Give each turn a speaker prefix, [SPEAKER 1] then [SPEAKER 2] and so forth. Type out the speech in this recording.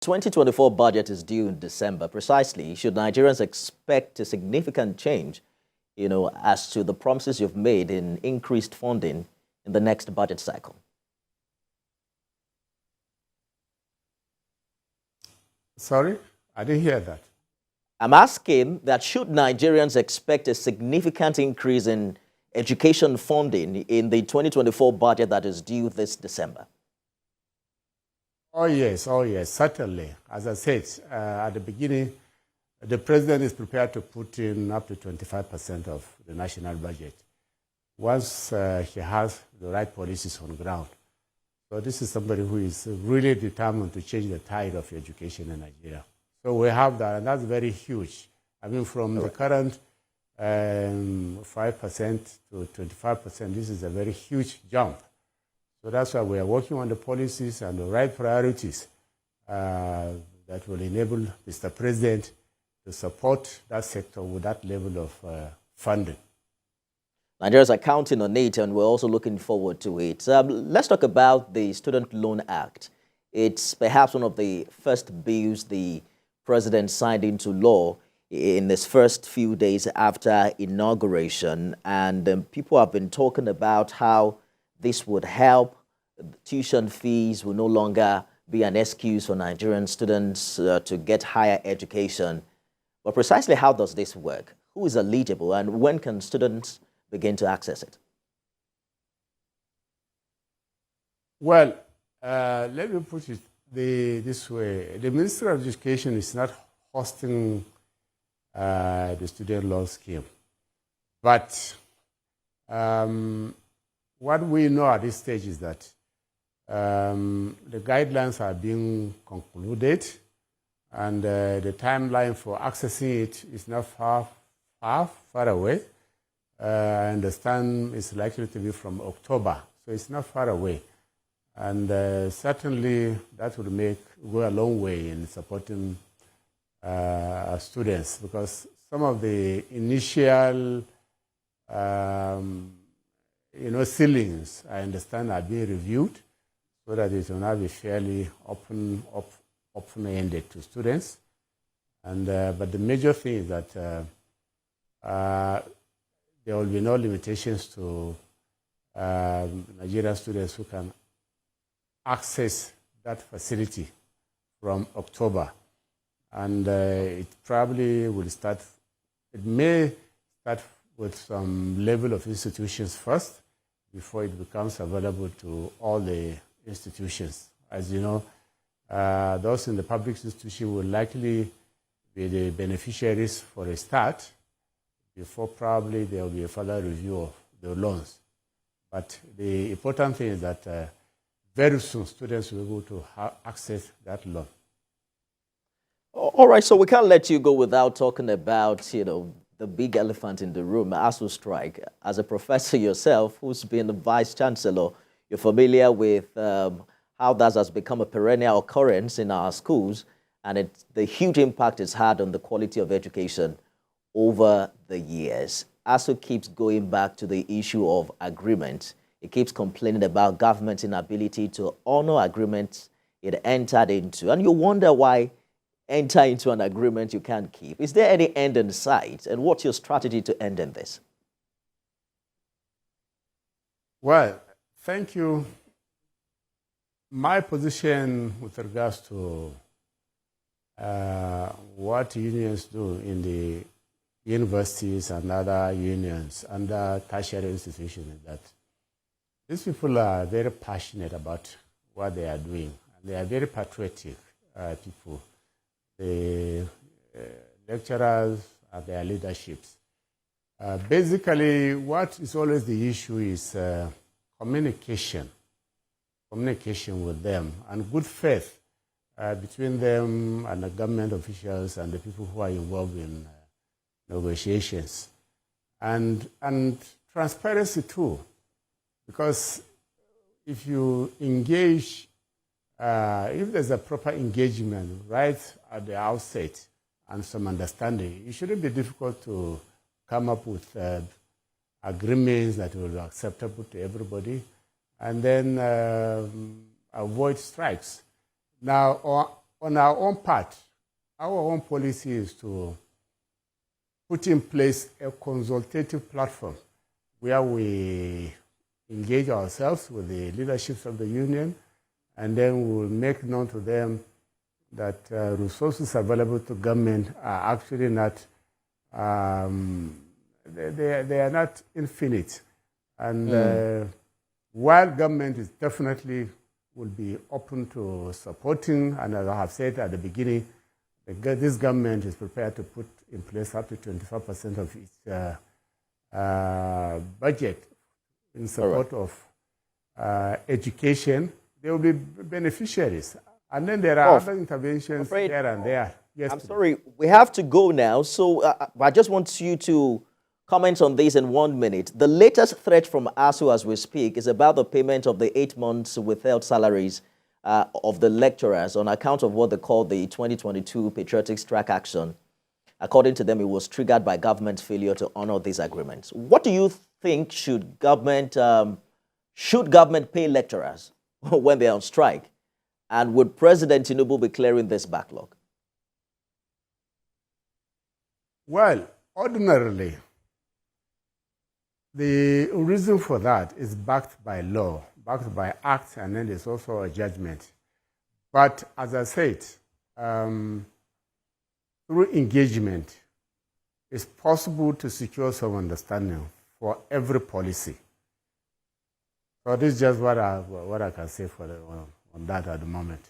[SPEAKER 1] 2024 budget is due in December. Precisely, should Nigerians expect a significant change, as to the promises you've made in increased funding in the next budget cycle?
[SPEAKER 2] Sorry, I didn't hear that.
[SPEAKER 1] I'm asking that should Nigerians expect a significant increase in education funding in the 2024 budget that is due this December?
[SPEAKER 2] Oh yes, certainly. As I said at the beginning, the president is prepared to put in up to 25% of the national budget once he has the right policies on the ground. So this is somebody who is really determined to change the tide of education in Nigeria. So we have that, and that's very huge. I mean, from the current 5% to 25%, this is a very huge jump. So that's why we are working on the policies and the right priorities that will enable Mr. President to support that sector with that level of funding.
[SPEAKER 1] Nigerians are counting on it, and we're also looking forward to it. Let's talk about the Student Loan Act. It's perhaps one of the first bills the president signed into law in his first few days after inauguration, and people have been talking about how this would help. Tuition fees will no longer be an excuse for Nigerian students to get higher education. But precisely how does this work? Who is eligible, and when can students begin to access it?
[SPEAKER 2] Well, let me put it this way. The Ministry of Education is not hosting the student loan scheme. But what we know at this stage is that the guidelines are being concluded, and the timeline for accessing it is not far away. I understand it's likely to be from October, so it's not far away. And certainly that would go a long way in supporting students, because some of the initial ceilings, I understand, are being reviewed so that it will now be fairly open-ended to students. And but the major thing is that there will be no limitations to Nigerian students who can access that facility from October. And it probably will start, it may start with some level of institutions first before it becomes available to all the institutions. As you know, those in the public institution will likely be the beneficiaries for a start before probably there will be a further review of the loans. But the important thing is that very soon students will be able to access that loan.
[SPEAKER 1] All right, so we can't let you go without talking about, the big elephant in the room, ASU strike. As a professor yourself, who's been a vice chancellor, you're familiar with how that has become a perennial occurrence in our schools, and the huge impact it's had on the quality of education over the years. ASU keeps going back to the issue of agreement. It keeps complaining about government's inability to honor agreements it entered into. And you wonder why enter into an agreement you can't keep. Is there any end in sight? And what's your strategy to end in this?
[SPEAKER 2] Well, thank you. My position with regards to what unions do in the universities and other unions and tertiary institutions is that these people are very passionate about what they are doing. They are very patriotic people. The lecturers and their leaderships. Basically, what is always the issue is communication with them, and good faith between them and the government officials and the people who are involved in negotiations, and transparency too, because if you engage, if there's a proper engagement right at the outset and some understanding, it shouldn't be difficult to come up with agreements that will be acceptable to everybody, and then avoid strikes. Now, on our own part, our own policy is to put in place a consultative platform where we engage ourselves with the leaderships of the union, and then we will make known to them that resources available to government are actually not, they are not infinite. And while government is definitely will be open to supporting, and as I have said at the beginning, this government is prepared to put in place up to 25% of its budget in support of education. There will be beneficiaries. And then there are other interventions here and there. Yes,
[SPEAKER 1] I'm sorry, we have to go now. So I just want you to comment on this in 1 minute. The latest threat from ASU as we speak is about the payment of the 8 months withheld salaries of the lecturers on account of what they call the 2022 Patriotic Strike Action. According to them, it was triggered by government's failure to honor these agreements. What do you think should government pay lecturers when they're on strike? And would President Tinubu be clearing this backlog?
[SPEAKER 2] Well, ordinarily, the reason for that is backed by law, backed by acts, and then there's also a judgment. But as I said, through engagement, it's possible to secure some understanding for every policy. So this is just what I can say on that at the moment.